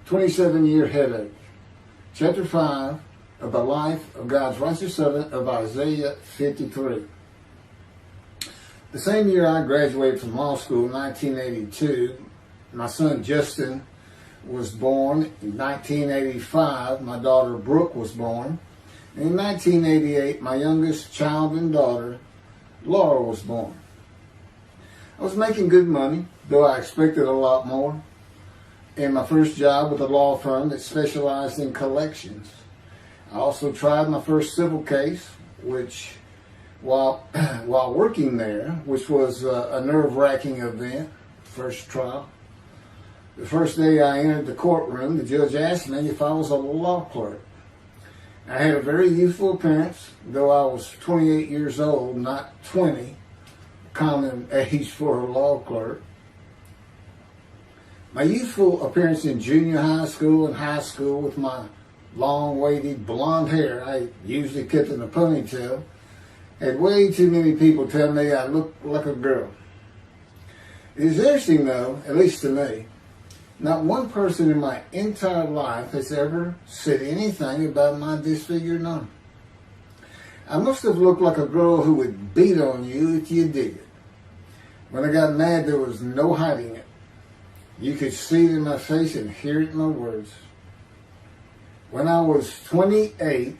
27-year headache. Chapter 5 of the life of God's righteous servant of Isaiah 53. The same year I graduated from law school in 1982, my son Justin was born. In 1985, my daughter Brooke was born. And in 1988, my youngest child and daughter, Laura, was born. I was making good money, though I expected a lot more, in my first job with a law firm that specialized in collections. I also tried my first civil case, which, while working there, which was a nerve-wracking event, first trial. The first day I entered the courtroom, the judge asked me if I was a law clerk. I had a very youthful appearance, though I was 28 years old, not 20, common age for a law clerk. My youthful appearance in junior high school and high school with my long, wavy blonde hair, I usually kept in a ponytail, had way too many people tell me I looked like a girl. It is interesting though, at least to me, not one person in my entire life has ever said anything about my disfigured arm. I must have looked like a girl who would beat on you if you did it. When I got mad, there was no hiding it. You could see it in my face and hear it in my words. When I was 28,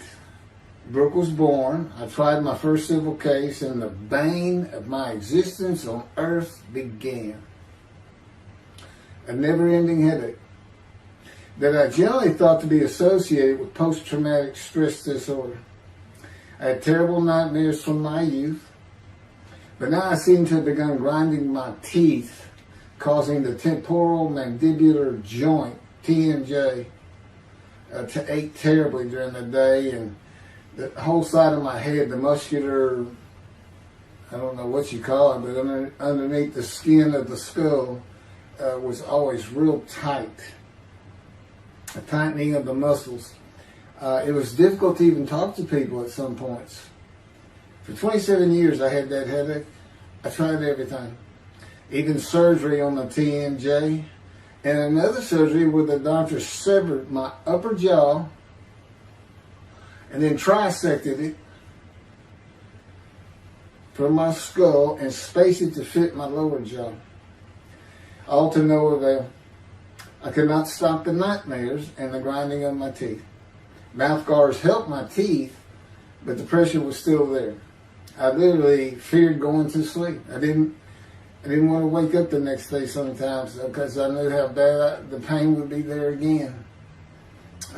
Brooke was born. I tried my first civil case, and the bane of my existence on earth began. A never-ending headache that I generally thought to be associated with post-traumatic stress disorder. I had terrible nightmares from my youth, but now I seem to have begun grinding my teeth, causing the temporal mandibular joint, TMJ, to ache terribly during the day, and the whole side of my head, the muscular, I don't know what you call it, but underneath the skin of the skull, was always real tight, a tightening of the muscles. It was difficult to even talk to people at some points. For 27 years I had that headache. I tried everything, even surgery on the TMJ, and another surgery where the doctor severed my upper jaw and then trisected it from my skull and spaced it to fit my lower jaw. All to no avail. I could not stop the nightmares and the grinding of my teeth. Mouth guards helped my teeth, but the pressure was still there. I literally feared going to sleep. I didn't want to wake up the next day sometimes because I knew how bad the pain would be there again.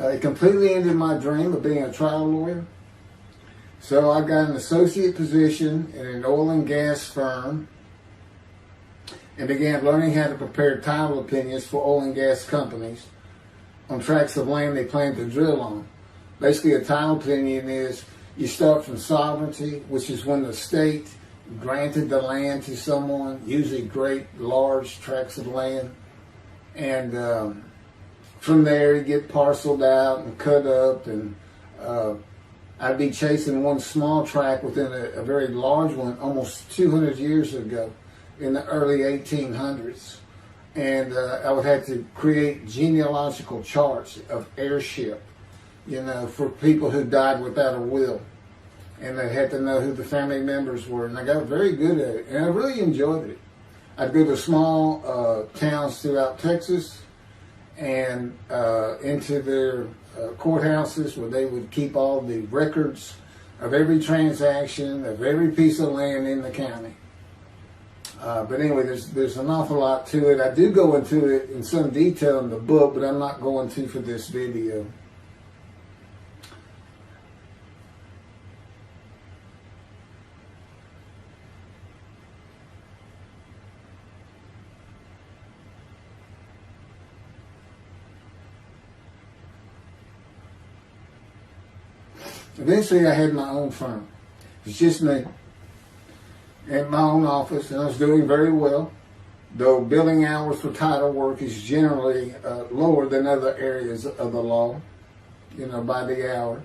It completely ended my dream of being a trial lawyer. So I got an associate position in an oil and gas firm and began learning how to prepare title opinions for oil and gas companies on tracts of land they plan to drill on. Basically, a title opinion is you start from sovereignty, which is when the state granted the land to someone, usually great, large tracts of land, and from there you get parceled out and cut up, and I'd be chasing one small tract within a very large one almost 200 years ago in the early 1800s, and I would have to create genealogical charts of heirship, for people who died without a will. And they had to know who the family members were. And I got very good at it. And I really enjoyed it. I'd go to small towns throughout Texas and into their courthouses where they would keep all the records of every transaction, of every piece of land in the county. But anyway, there's an awful lot to it. I do go into it in some detail in the book, but I'm not going to for this video. Eventually, I had my own firm. It was just me in my own office, and I was doing very well, though billing hours for title work is generally lower than other areas of the law, by the hour.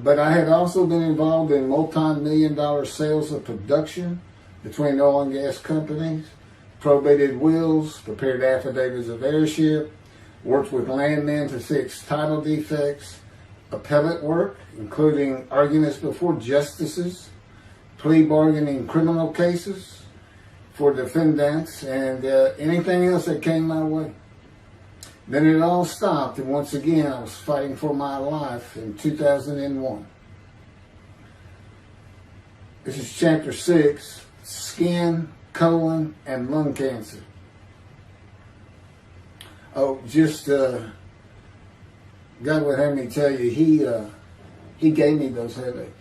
But I had also been involved in multi-million-dollar sales of production between oil and gas companies, probated wills, prepared affidavits of heirship, worked with landmen to fix title defects, appellate work, including arguments before justices, plea bargaining in criminal cases for defendants, and anything else that came my way. Then it all stopped, and once again I was fighting for my life in 2001. This is chapter 6, skin, colon, and lung cancer. Oh, just God would have me tell you, he gave me those headaches.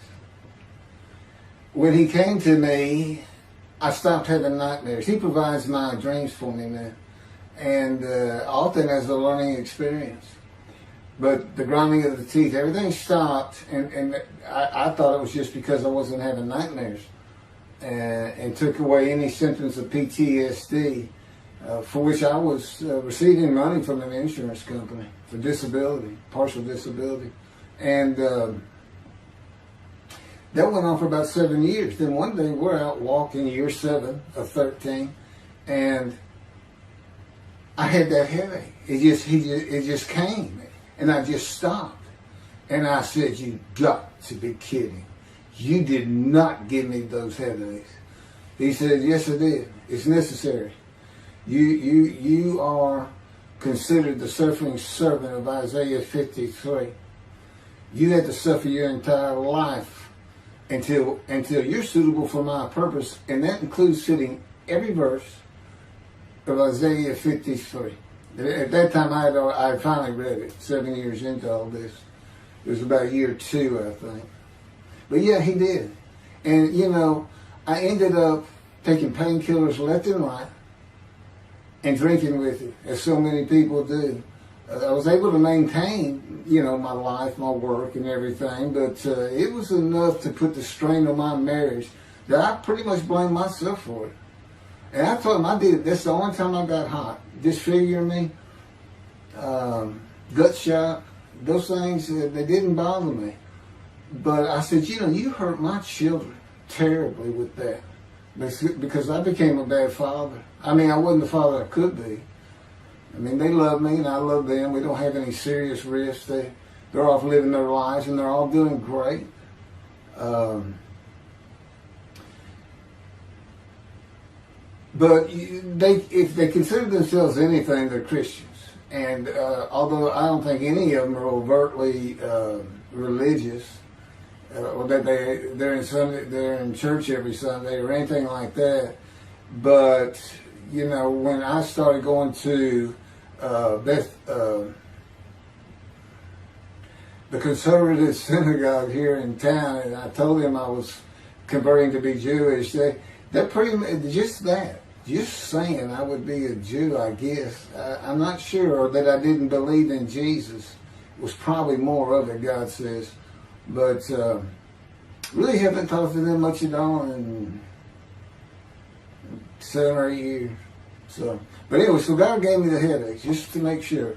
When he came to me, I stopped having nightmares. He provides my dreams for me, man, and often as a learning experience. But the grinding of the teeth, everything stopped, and I thought it was just because I wasn't having nightmares, and took away any symptoms of PTSD, for which I was receiving money from an insurance company for disability, partial disability. And that went on for about 7 years. Then one day we're out walking, year 7 of 13, and I had that headache. It just came. And I just stopped. And I said, "You got to be kidding. You did not give me those headaches." He said, "Yes, I did. It's necessary. You are considered the suffering servant of Isaiah 53. You had to suffer your entire life until you're suitable for my purpose." And that includes fitting every verse of Isaiah 53. At that time, I had finally read it, 7 years into all this. It was about year 2, I think. But yeah, he did. And, I ended up taking painkillers left and right and drinking with it, as so many people do. I was able to maintain, my life, my work, and everything, but it was enough to put the strain on my marriage that I pretty much blamed myself for it. And I told him I did it. That's the only time I got hot. Disfiguring me, gut shot, those things, they didn't bother me. But I said, you hurt my children terribly with that. Because I became a bad father. I mean, I wasn't the father I could be. I mean, they love me and I love them. We don't have any serious risks. They're off living their lives and they're all doing great. But if they consider themselves anything, they're Christians. And although I don't think any of them are overtly religious, or that they're in church every Sunday or anything like that, but when I started going to the conservative synagogue here in town, and I told them I was converting to be Jewish, they're pretty much just saying I would be a Jew, I guess. I'm not sure, or that I didn't believe in Jesus. It was probably more of it, God says. But really haven't talked to them much at all in 7 or 8 years. But anyway, so God gave me the headaches just to make sure.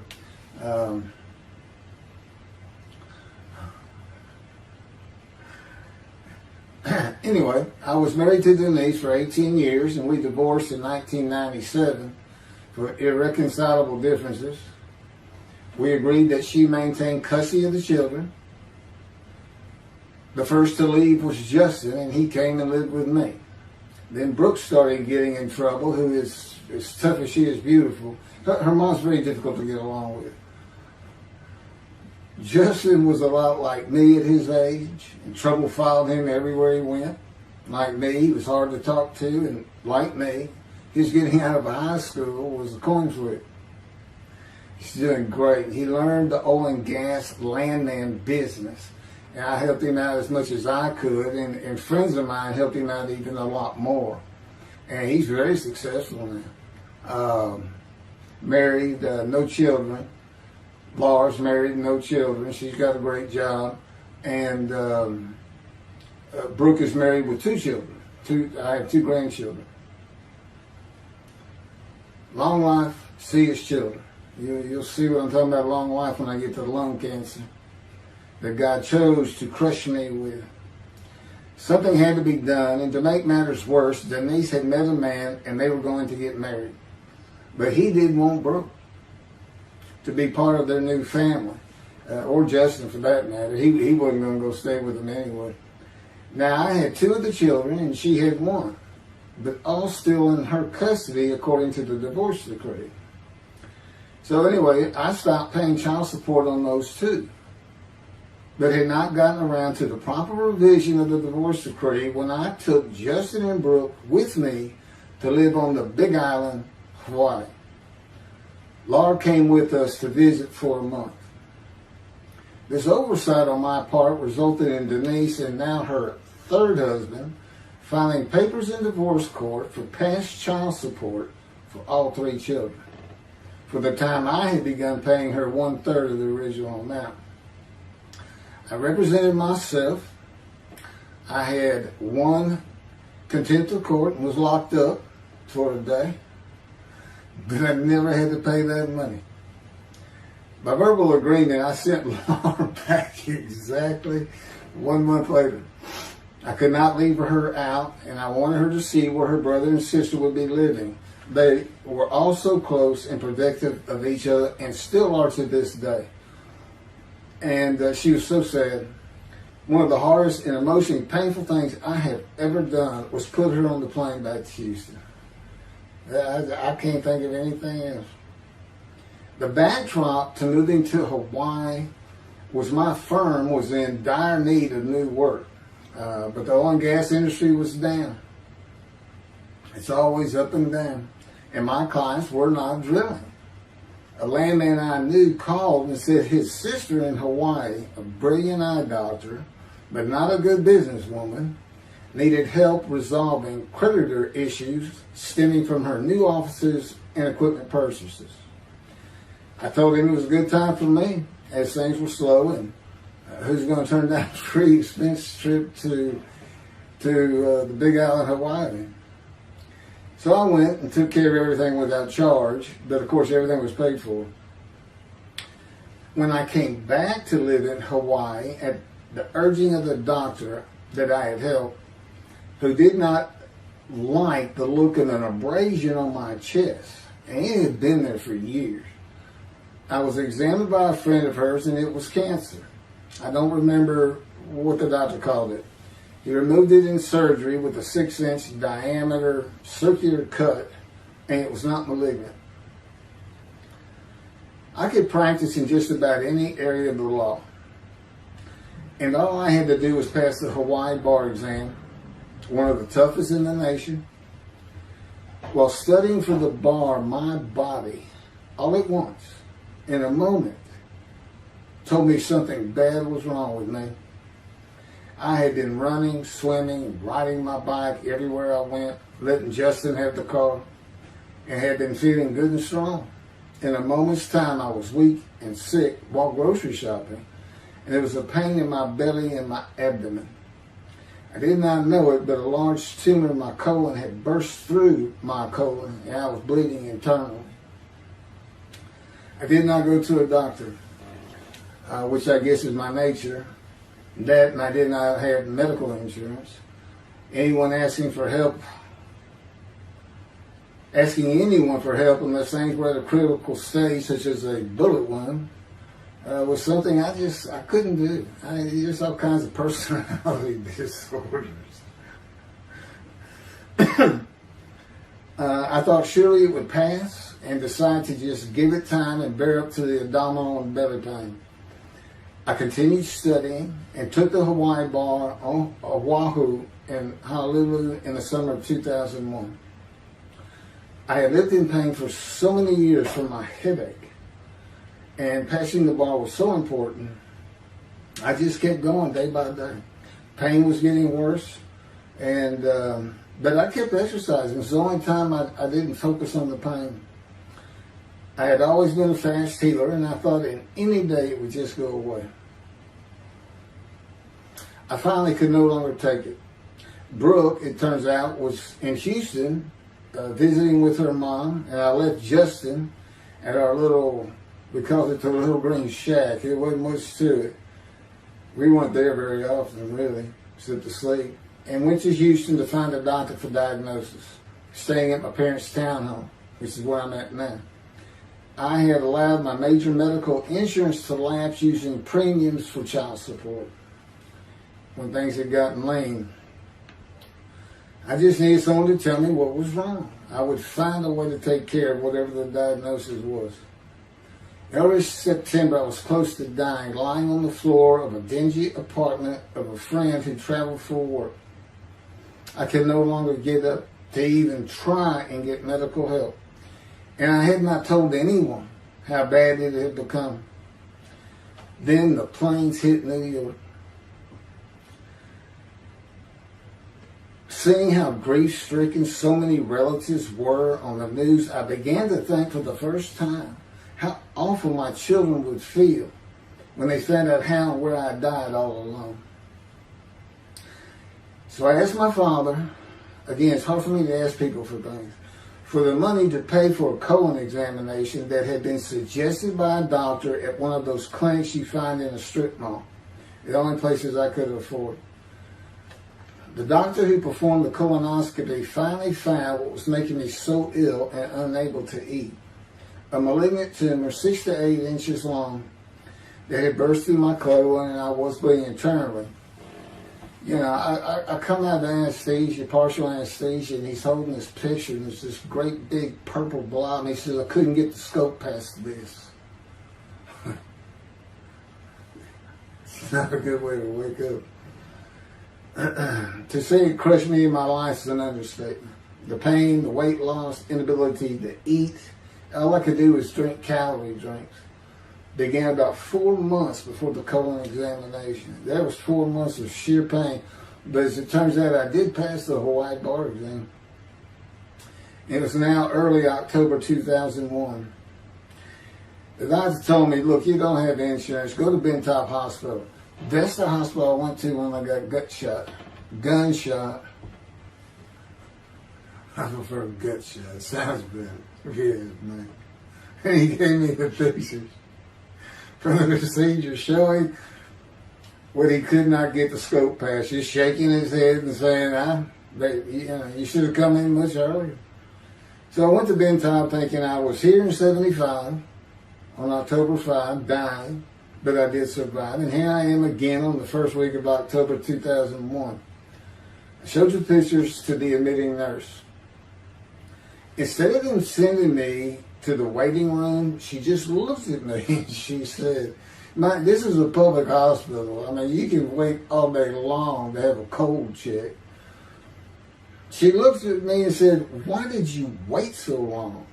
Anyway, I was married to Denise for 18 years, and we divorced in 1997 for irreconcilable differences. We agreed that she maintain custody of the children. The first to leave was Justin, and he came and lived with me. Then Brooke started getting in trouble, who is as tough as she is beautiful. Her mom's very difficult to get along with. Justin was a lot like me at his age, and trouble followed him everywhere he went. Like me, he was hard to talk to, and like me, his getting out of high school was a coin flip. He's doing great. He learned the oil and gas landman business, and I helped him out as much as I could, and friends of mine helped him out even a lot more. And he's very successful now. Married, no children. Laura's married, no children. She's got a great job. And Brooke is married with 2 children. I have 2 grandchildren. Long life, see his children. You'll see what I'm talking about, long life, when I get to the lung cancer that God chose to crush me with. Something had to be done, and to make matters worse, Denise had met a man and they were going to get married. But he didn't want Brooke. to be part of their new family, or Justin for that matter. He wasn't going to go stay with them anyway. Now, I had 2 of the children, and she had 1, but all still in her custody according to the divorce decree. So anyway, I stopped paying child support on those 2, but had not gotten around to the proper revision of the divorce decree when I took Justin and Brooke with me to live on the Big Island, Hawaii. Laura came with us to visit for a month. This oversight on my part resulted in Denise and now her 3rd husband filing papers in divorce court for past child support for all 3 children, for the time I had begun paying her 1/3 of the original amount. I represented myself. I had won contempt of court and was locked up for a day, but I never had to pay that money. By verbal agreement, I sent Laura back exactly 1 month later. I could not leave her out, and I wanted her to see where her brother and sister would be living. They were all so close and protective of each other, and still are to this day. And she was so sad. One of the hardest and emotionally painful things I have ever done was put her on the plane back to Houston. I can't think of anything else. The backdrop to moving to Hawaii was my firm was in dire need of new work. But the oil and gas industry was down. It's always up and down. And my clients were not drilling. A landman I knew called and said his sister in Hawaii, a brilliant eye doctor, but not a good businesswoman, needed help resolving creditor issues stemming from her new offices and equipment purchases. I told him it was a good time for me, as things were slow, and who's going to turn down a free expense trip to the Big Island, Hawaii? So I went and took care of everything without charge, but of course everything was paid for. When I came back to live in Hawaii at the urging of the doctor that I had helped, who did not like the look of an abrasion on my chest, and it had been there for years, I was examined by a friend of hers, and it was cancer. I don't remember what the doctor called it. He removed it in surgery with a 6-inch diameter circular cut, and it was not malignant. I could practice in just about any area of the law, and all I had to do was pass the Hawaii bar exam, one of the toughest in the nation. While studying for the bar, my body, all at once, in a moment, told me something bad was wrong with me. I had been running, swimming, riding my bike everywhere I went, letting Justin have the car, and had been feeling good and strong. In a moment's time, I was weak and sick while grocery shopping, and there was a pain in my belly and my abdomen. I did not know it, but a large tumor in my colon had burst through my colon, and I was bleeding internally. I did not go to a doctor, which I guess is my nature. That, and I did not have medical insurance. Anyone asking anyone for help unless things were at a critical stage, such as a bullet wound, was something I couldn't do. There's all kinds of personality disorders. I thought surely it would pass, and decided to just give it time and bear up to the abdominal and belly pain. I continued studying and took the Hawaii bar on Oahu and Honolulu in the summer of 2001. I had lived in pain for so many years from my headache, and passing the bar was so important. I just kept going day by day. Pain was getting worse, and but I kept exercising. It was the only time I didn't focus on the pain. I had always been a fast healer, and I thought in any day it would just go away. I finally could no longer take it. Brooke, it turns out, was in Houston visiting with her mom, and I left Justin at our little, we called it the Little Green Shack. There wasn't much to it. We weren't there very often, really, except to sleep, and went to Houston to find a doctor for diagnosis, staying at my parents' townhome, which is where I'm at now. I had allowed my major medical insurance to lapse using premiums for child support when things had gotten lean. I just needed someone to tell me what was wrong. I would find a way to take care of whatever the diagnosis was. Early September, I was close to dying, lying on the floor of a dingy apartment of a friend who traveled for work. I could no longer get up to even try and get medical help. And I had not told anyone how bad it had become. Then the planes hit New York. Seeing how grief-stricken so many relatives were on the news, I began to think for the first time how awful my children would feel when they found out how and where I died all alone. So I asked my father, again, it's hard for me to ask people for things, for the money to pay for a colon examination that had been suggested by a doctor at one of those clinics you find in a strip mall, the only places I could afford. The doctor who performed the colonoscopy finally found what was making me so ill and unable to eat. A malignant tumor 6 to 8 inches long that had burst through my colon, and I was bleeding internally. You know, I come out of anesthesia, partial anesthesia, and he's holding this picture, and there's this great big purple blob, and he says, I couldn't get the scope past this. It's not a good way to wake up. To say it crushed me in my life is an understatement. The pain, the weight loss, inability to eat, all I could do was drink calorie drinks. Began about 4 months before the colon examination. That was 4 months of sheer pain. But as it turns out, I did pass the Hawaii bar exam. It was now early October 2001. The doctor told me, look, you don't have insurance. Go to Bentop Hospital. That's the hospital I went to when I got gunshot. I prefer gut shot. It sounds better. Yes, man. And he gave me the pictures from the procedure showing what he could not get the scope past. Just shaking his head and saying, you should have come in much earlier. So I went to Bentop thinking I was here in 75 on October 5, dying, but I did survive. And here I am again on the first week of October 2001. I showed the pictures to the admitting nurse. Instead of them sending me to the waiting room, she just looked at me and she said, this is a public hospital. I mean, you can wait all day long to have a cold check. She looked at me and said, why did you wait so long?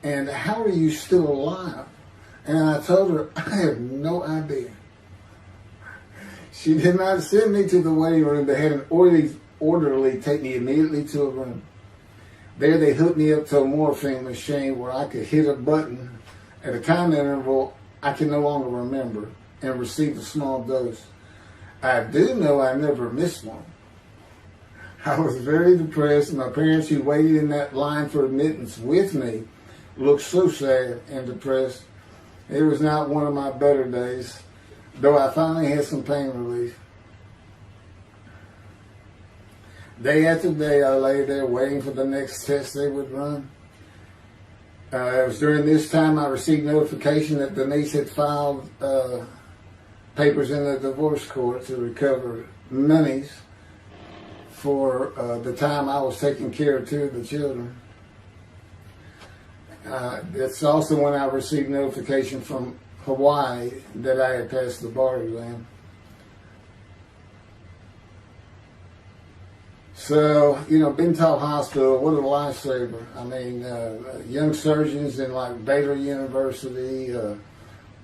And how are you still alive? And I told her, I have no idea. She did not send me to the waiting room, but had an orderly take me immediately to a room. There they hooked me up to a morphine machine where I could hit a button at a time interval I can no longer remember and receive a small dose. I do know I never missed one. I was very depressed, and my parents who waited in that line for admittance with me looked so sad and depressed. It was not one of my better days, though I finally had some pain relief. Day after day, I lay there waiting for the next test they would run. It was during this time I received notification that Denise had filed papers in the divorce court to recover monies for the time I was taking care of 2 of the children. It's also when I received notification from Hawaii that I had passed the bar exam. So, Bentop Hospital, what a lifesaver. I mean, young surgeons in like Baylor University,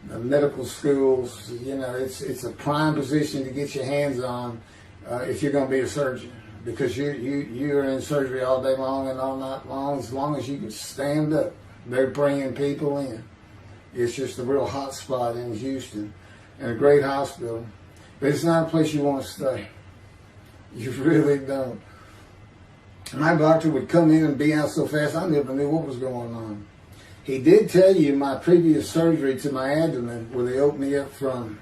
medical schools, it's a prime position to get your hands on if you're going to be a surgeon, because you're in surgery all day long and all night long. As long as you can stand up, they're bringing people in. It's just a real hot spot in Houston and a great hospital, but it's not a place you want to stay. You really don't. My doctor would come in and be out so fast, I never knew what was going on. He did tell you my previous surgery to my abdomen, where they opened me up from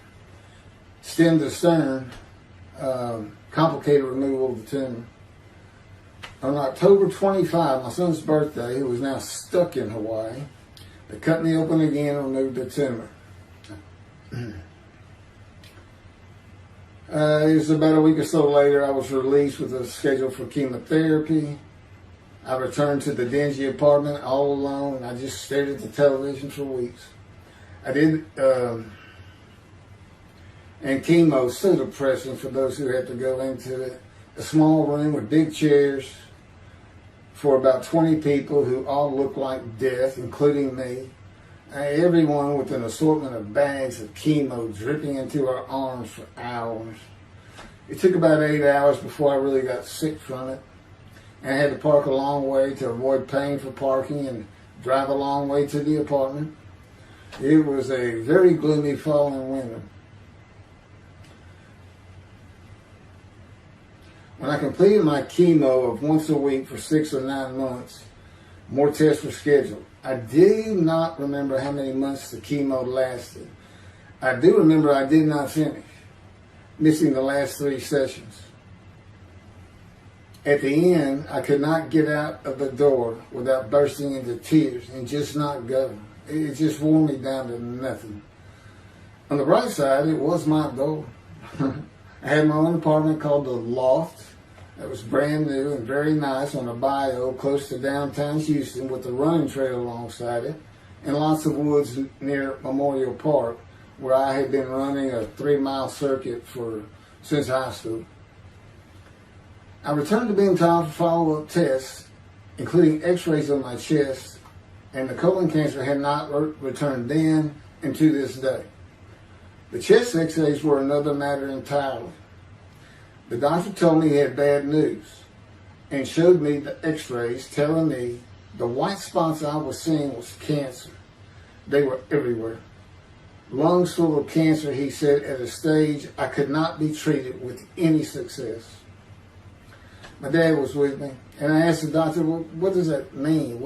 stem to stern, complicated removal of the tumor. On October 25, my son's birthday, who was now stuck in Hawaii, They cut me open again and removed the tumor. It was about a week or so later, I was released with a schedule for chemotherapy. I returned to the dingy apartment all alone, and I just stared at the television for weeks. And chemo is so depressing for those who have to go into it. A small room with big chairs for about 20 people who all look like death, including me. Everyone with an assortment of bags of chemo dripping into our arms for hours. It took about 8 hours before I really got sick from it. And I had to park a long way to avoid paying for parking and drive a long way to the apartment. It was a very gloomy fall and winter. When I completed my chemo of once a week for 6 or 9 months, more tests were scheduled. I do not remember how many months the chemo lasted. I do remember I did not finish, missing the last 3 sessions. At the end, I could not get out of the door without bursting into tears and just not go. It just wore me down to nothing. On the bright side, it was my door. I had my own apartment called the Loft. That was brand new and very nice on a bayou close to downtown Houston with a running trail alongside it and lots of woods near Memorial Park where I had been running a 3-mile circuit since high school. I returned to being told for follow-up tests, including x-rays on my chest, and the colon cancer had not returned then and to this day. The chest x-rays were another matter entirely. The doctor told me he had bad news and showed me the x-rays telling me the white spots I was seeing was cancer. They were everywhere. Lungs full of cancer, he said, at a stage I could not be treated with any success. My dad was with me, and I asked the doctor, well, what does that mean?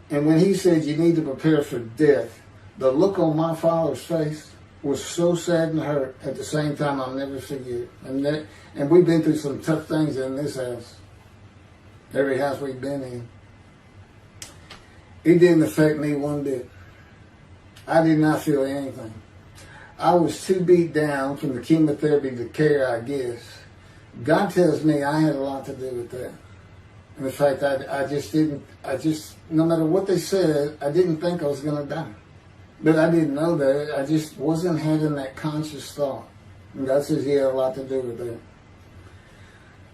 And when he said you need to prepare for death, the look on my father's face was so sad and hurt at the same time I'll never forget. And we've been through some tough things in this house. Every house we've been in. It didn't affect me one bit. I did not feel anything. I was too beat down from the chemotherapy to care, I guess. God tells me I had a lot to do with that. And in fact, I just, no matter what they said, I didn't think I was going to die. But I didn't know that. I just wasn't having that conscious thought. And God says he had a lot to do with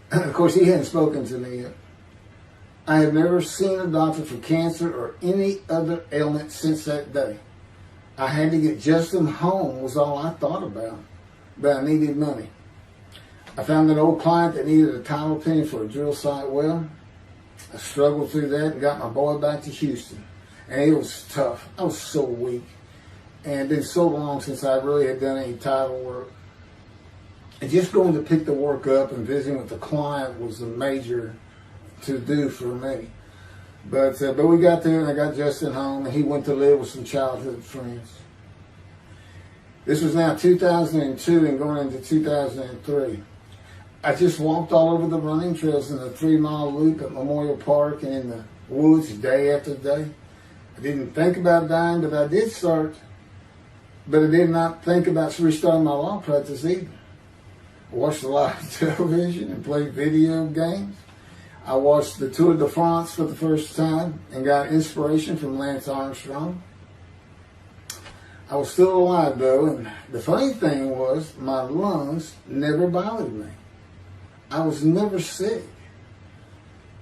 that. Of course, he hadn't spoken to me yet. I had never seen a doctor for cancer or any other ailment since that day. I had to get Justin home was all I thought about. But I needed money. I found an old client that needed a title opinion for a drill site well. I struggled through that and got my boy back to Houston. And it was tough. I was so weak. And it had been so long since I really had done any title work. And just going to pick the work up and visiting with the client was a major to-do for me. But we got there and I got Justin home and he went to live with some childhood friends. This was now 2002 and going into 2003. I just walked all over the running trails in the 3-mile loop at Memorial Park and in the woods day after day. I didn't think about dying, but I did start. But I did not think about restarting my law practice either. I watched a lot of television and played video games. I watched the Tour de France for the first time and got inspiration from Lance Armstrong. I was still alive though, and the funny thing was my lungs never bothered me. I was never sick.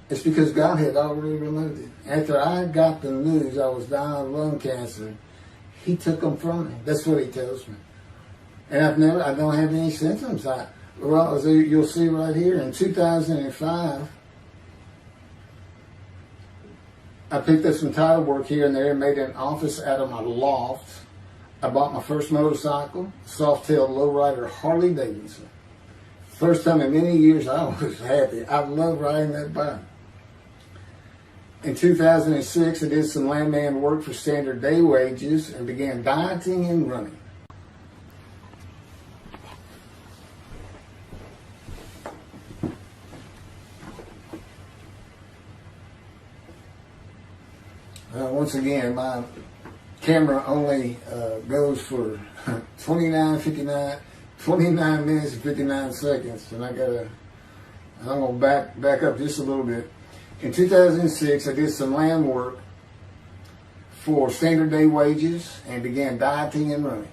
It's because God had already removed it. After I got the news I was dying of lung cancer, he took them from me. That's what he tells me. And I don't have any symptoms. As you'll see right here, in 2005, I picked up some title work here and there and made an office out of my loft. I bought my first motorcycle, soft-tailed lowrider Harley Davidson. First time in many years I was happy. I loved riding that bike. In 2006, I did some landman work for standard day wages and began dieting and running. Once once again, my camera only goes for 29 minutes and 59 seconds, and I'm gonna back up just a little bit. In 2006, I did some land work for standard day wages and began dieting and running.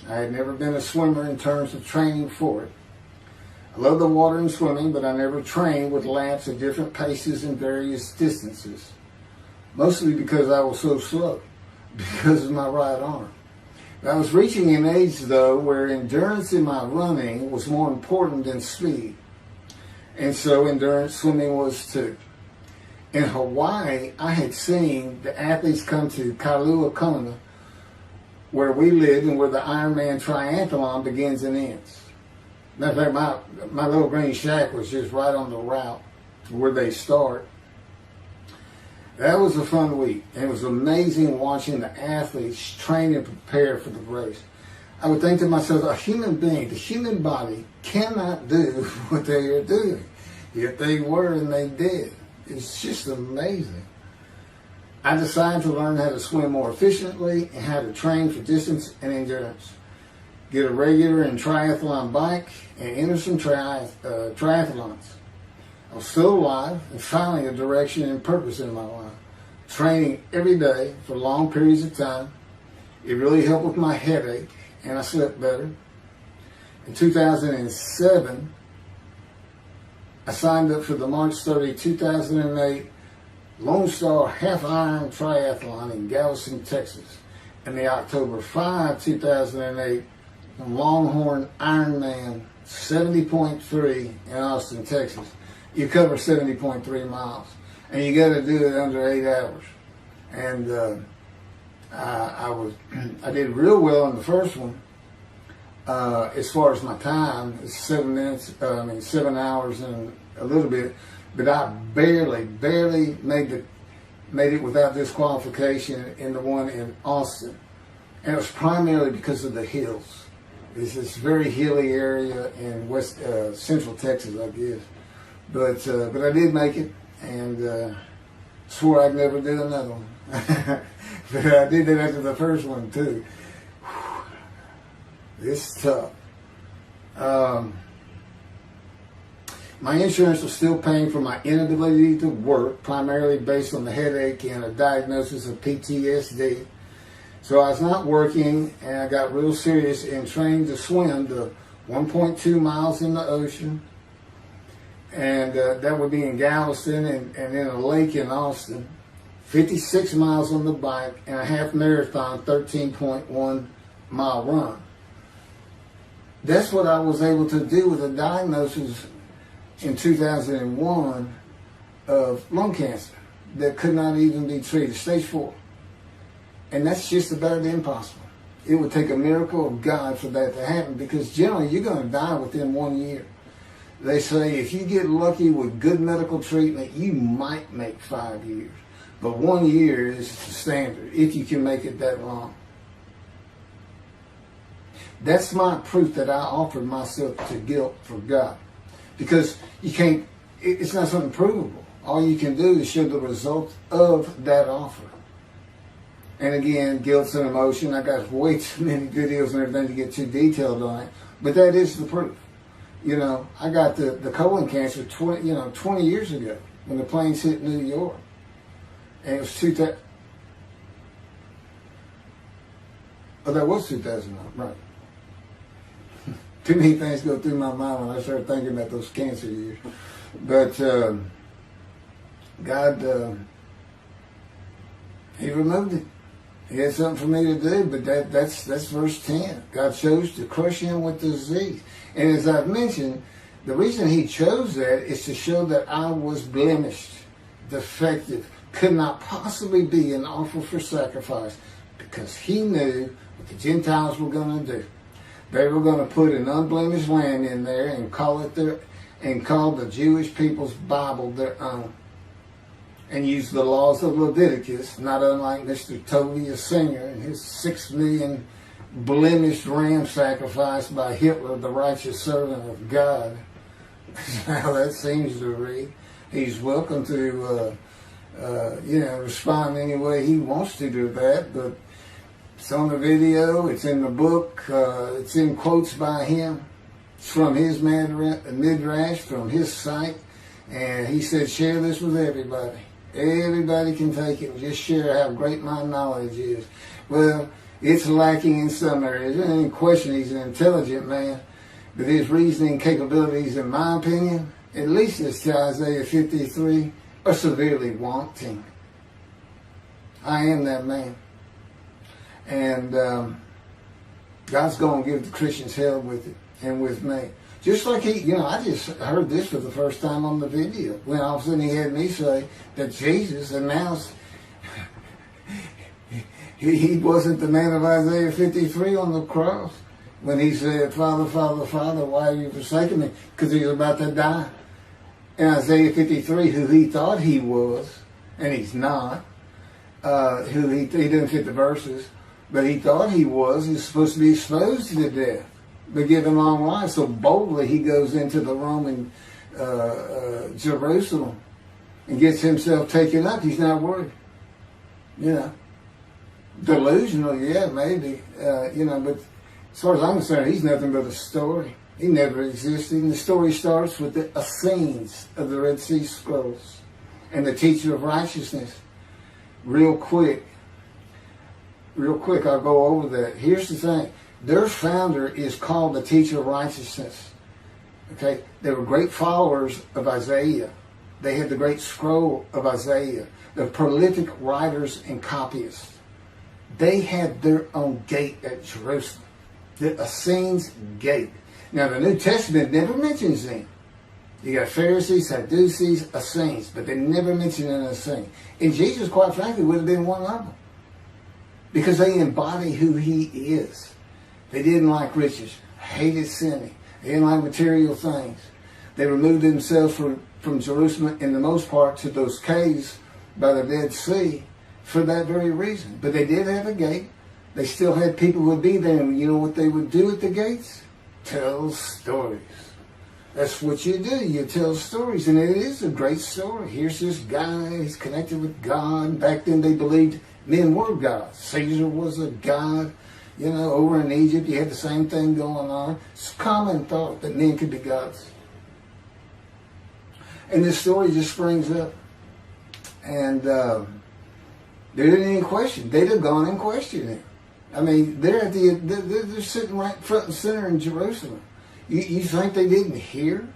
I had never been a swimmer in terms of training for it. I love the water and swimming, but I never trained with laps at different paces and various distances. Mostly because I was so slow, because of my right arm. I was reaching an age, though, where endurance in my running was more important than speed. And so endurance swimming was too. In Hawaii, I had seen the athletes come to Kailua Kona, where we lived and where the Ironman triathlon begins and ends. Matter of fact, my little green shack was just right on the route to where they start. That was a fun week. And it was amazing watching the athletes train and prepare for the race. I would think to myself, a human being, the human body cannot do what they are doing. Yet they were and they did. It's just amazing. I decided to learn how to swim more efficiently and how to train for distance and endurance. Get a regular and triathlon bike and enter some triathlons. I was still alive and finding a direction and purpose in my life. Training every day for long periods of time. It really helped with my headache and I slept better. In 2007, I signed up for the March 30, 2008 Lone Star Half Iron Triathlon in Galveston, Texas. And the October 5, 2008 Longhorn Ironman 70.3 in Austin, Texas. You cover 70.3 miles. And you got to do it under 8 hours. And I did real well in the first one. As far as my time, it's 7 hours and a little bit. But I barely made it without disqualification in the one in Austin. And it was primarily because of the hills. It's this very hilly area in central Texas, I guess. But I did make it, and swore I'd never do another one. But I did that after the first one too. It's tough. My insurance was still paying for my inability to work, primarily based on the headache and a diagnosis of PTSD. So I was not working, and I got real serious in training to swim the 1.2 miles in the ocean. And that would be in Galveston and in a lake in Austin. 56 miles on the bike and a half marathon, 13.1 mile run. That's what I was able to do with a diagnosis in 2001 of lung cancer that could not even be treated, stage 4. And that's just about impossible. It would take a miracle of God for that to happen, because generally you're going to die within 1 year. They say if you get lucky with good medical treatment, you might make 5 years. But 1 year is the standard, if you can make it that long. That's my proof that I offered myself to guilt for God. Because you can't, it's not something provable. All you can do is show the result of that offer. And again, guilt's an emotion. I got way too many videos and everything to get too detailed on it. But that is the proof. You know, I got the colon cancer 20 years ago when the planes hit New York. And it was 2000. Oh, that was 2009, right. Too many things go through my mind when I start thinking about those cancer years. But God, He removed it. He had something for me to do, but that's verse 10. God chose to crush him with disease. And as I've mentioned, the reason he chose that is to show that I was blemished, defective, could not possibly be an offer for sacrifice, because he knew what the Gentiles were going to do. They were going to put an unblemished lamb in there and call the Jewish people's Bible their own, and use the laws of Leviticus, not unlike Mr. Tovia Singer and his 6 million blemished ram sacrifice by Hitler, the righteous servant of God. How that seems to read. He's welcome to respond any way he wants to that. But it's on the video, it's in the book, it's in quotes by him. It's from his midrash, from his site. And he said, share this with everybody. Everybody can take it and just share how great my knowledge is. Well, it's lacking in some areas. There's any question he's an intelligent man. But his reasoning capabilities, in my opinion, at least as to Isaiah 53, are severely wanting. I am that man. And God's going to give the Christians hell with it and with me. Just like I just heard this for the first time on the video. When all of a sudden he had me say that Jesus announced he wasn't the man of Isaiah 53 on the cross. When he said, Father, Father, Father, why have you forsaken me? Because he was about to die. In Isaiah 53, who he thought he was, and he's not, who he didn't fit the verses, but he thought he was, he's supposed to be exposed to death, but given long life. So boldly he goes into the Roman Jerusalem and gets himself taken up. He's not worried. Delusional, yeah, maybe, but as far as I'm concerned, he's nothing but a story. He never existed. And the story starts with the Essenes of the Red Sea Scrolls and the teacher of righteousness. Real quick, I'll go over that. Here's the thing. Their founder is called the teacher of righteousness. Okay? They were great followers of Isaiah. They had the great scroll of Isaiah. They're prolific writers and copyists. They had their own gate at Jerusalem. The Essenes gate. Now, the New Testament never mentions them. You got Pharisees, Sadducees, Essenes, but they never mention an Essene. And Jesus, quite frankly, would have been one of them. Because they embody who he is. They didn't like riches, hated sinning. They didn't like material things. They removed themselves from Jerusalem, in the most part, to those caves by the Dead Sea for that very reason. But they did have a gate. They still had people who would be there, and you know what they would do at the gates? Tell stories. That's what you do. You tell stories, and it is a great story. Here's this guy, he's connected with God. Back then they believed men were gods. Caesar was a god. Over in Egypt you had the same thing going on. It's a common thought that men could be gods. And this story just springs up. And there isn't any question. They'd have gone and questioned him. I mean, they're sitting right front and center in Jerusalem. You think they didn't hear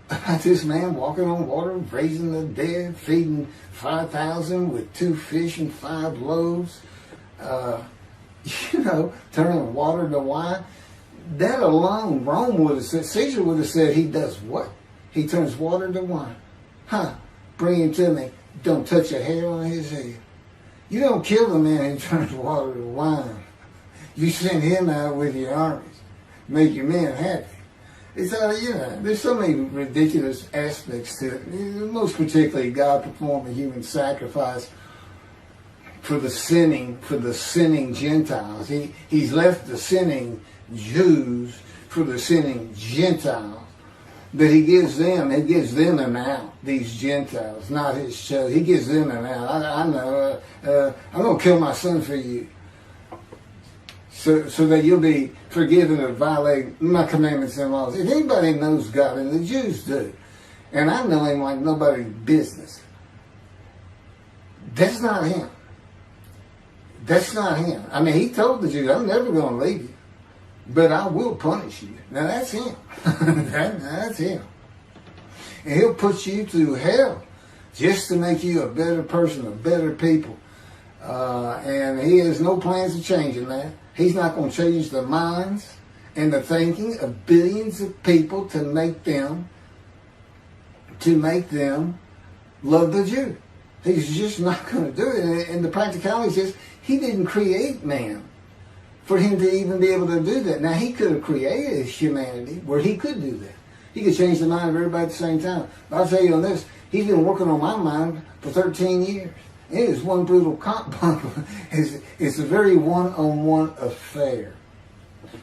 about this man walking on water, raising the dead, feeding 5,000 with 2 fish and 5 loaves, turning water to wine? That alone, Rome would have said, Caesar would have said, he does what? He turns water to wine. Bring him to me. Don't touch a hair on his head. You don't kill the man who turns water to wine. You send him out with your armies. Make your men happy. It's there's so many ridiculous aspects to it. Most particularly, God performed a human sacrifice for the sinning Gentiles. He's left the sinning Jews for the sinning Gentiles. But he gives them an out, these Gentiles, not his chosen. He gives them an out. I know, I'm going to kill my son for you. So that you'll be forgiven of violating my commandments and laws. If anybody knows God, and the Jews do, and I know him like nobody's business, that's not him. That's not him. I mean, he told the Jews, I'm never going to leave you, but I will punish you. Now that's him. That's him. And he'll put you through hell just to make you a better person, a better people. And he has no plans of changing that. He's not going to change the minds and the thinking of billions of people to make them love the Jew. He's just not going to do it. And the practicality is he didn't create man for him to even be able to do that. Now, he could have created humanity where he could do that. He could change the mind of everybody at the same time. But I'll tell you on this, he's been working on my mind for 13 years. It is one brutal cop bump. It's a very one-on-one affair.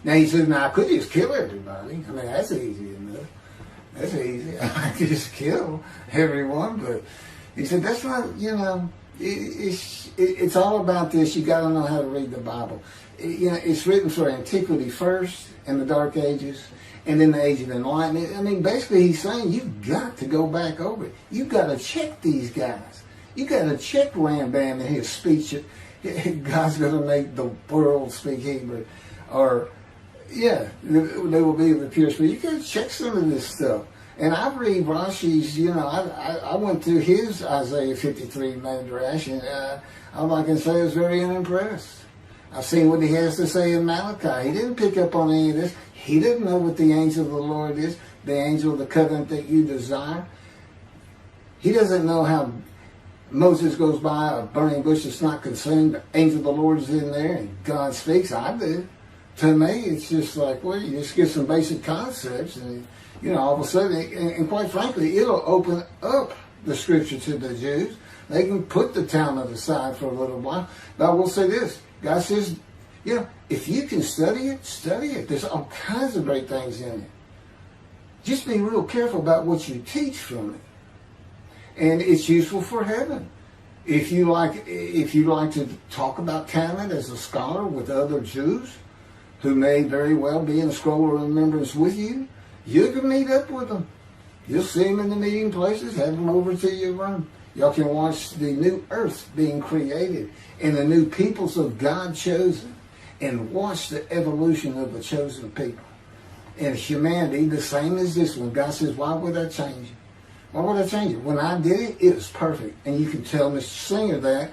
Now, he says, I could just kill everybody. I mean, that's easy enough. That's easy. I could just kill everyone, but He said, that's not, it's all about this. You got to know how to read the Bible. It's written for antiquity first, and the Dark Ages, and then the Age of Enlightenment. I mean, basically he's saying you've got to go back over it. You've got to check these guys. You've got to check Rambam and his speech. God's going to make the world speak Hebrew. Or, they will be the pure speech. You got to check some of this stuff. And I read Rashi's, I went through his Isaiah 53 Midrash, and all I can say is very unimpressed. I've seen what he has to say in Malachi. He didn't pick up on any of this. He didn't know what the angel of the Lord is, the angel of the covenant that you desire. He doesn't know how Moses goes by a burning bush that's not consumed. The angel of the Lord is in there, and God speaks. I do. To me, it's just like, well, you just get some basic concepts, and all of a sudden, and quite frankly, it'll open up the scripture to the Jews. They can put the Talmud aside for a little while. But I will say this. God says, if you can study it, study it. There's all kinds of great things in it. Just be real careful about what you teach from it. And it's useful for heaven. If you like to talk about Talmud as a scholar with other Jews who may very well be in a scroll of remembrance with you, you can meet up with them. You'll see them in the meeting places, have them over to your room. Y'all can watch the new earth being created and the new peoples of God chosen, and watch the evolution of the chosen people. And humanity, the same as this one. God says, why would I change it? Why would I change it? When I did it, it was perfect. And you can tell Mr. Singer that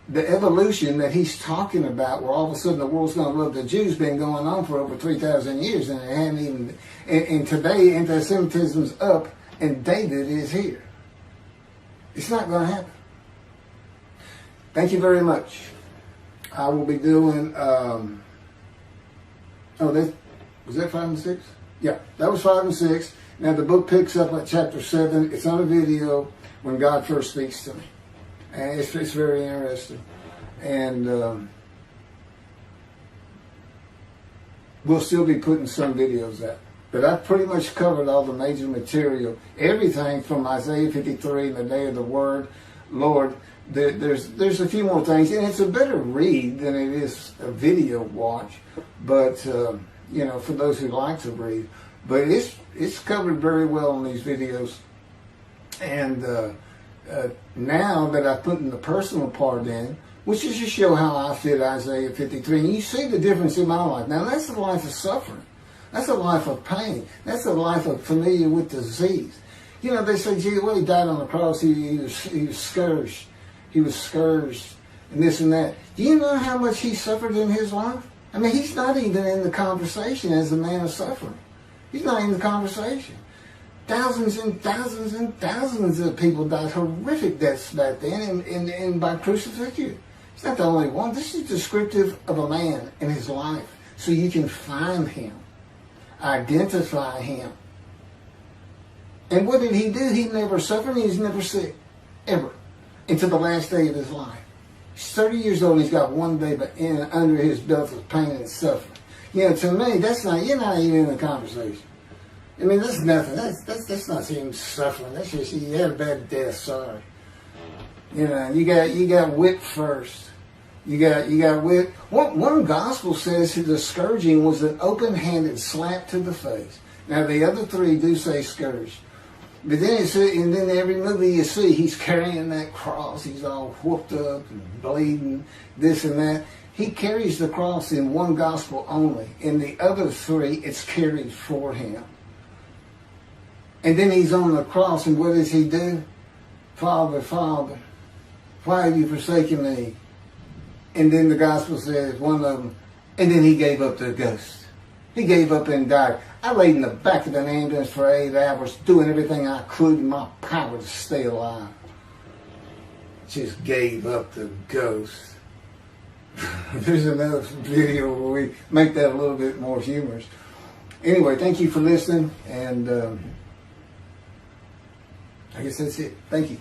the evolution that he's talking about, where all of a sudden the world's going to love the Jews, been going on for over 3,000 years, and it hadn't even. And today, anti-Semitism's up, and David is here. It's not going to happen. Thank you very much. I will be doing. Was that 5 and 6? Yeah, that was 5 and 6. Now the book picks up at chapter 7. It's on a video when God first speaks to me. And it's very interesting. And we'll still be putting some videos out. But I've pretty much covered all the major material. Everything from Isaiah 53 and the day of the word, Lord. There's a few more things. And it's a better read than it is a video watch. But, for those who like to read. But it's covered very well in these videos. And now that I've put in the personal part in, which is to show how I fit Isaiah 53, and you see the difference in my life. Now that's a life of suffering. That's a life of pain. That's a life of familiar with disease. They say, gee, well, he died on the cross. He was scourged. He was scourged and this and that. Do you know how much he suffered in his life? I mean, he's not even in the conversation as a man of suffering. He's not in the conversation. Thousands and thousands and thousands of people died horrific deaths back then and by crucifixion. It's not the only one. This is descriptive of a man in his life. So you can find him, identify him. And what did he do? He never suffered. He was never sick, ever, until the last day of his life. He's 30 years old and he's got one day under his belt of pain and suffering. To me, you're not even in the conversation. I mean, that's nothing. That's not him suffering. That's just, you had a bad death, sorry. You got whipped first. You got whipped. One gospel says the scourging was an open-handed slap to the face. Now the other three do say scourged. But then and then every movie you see, he's carrying that cross. He's all whooped up and bleeding, this and that. He carries the cross in one gospel only. In the other three, it's carried for him. And then he's on the cross, and what does he do? Father, Father, why have you forsaken me? And then the gospel says, one of them, and then he gave up the ghost. He gave up and died. I laid in the back of an ambulance for 8 hours, doing everything I could in my power to stay alive. Just gave up the ghost. There's another video where we make that a little bit more humorous. Anyway, thank you for listening, and I guess that's it. Thank you.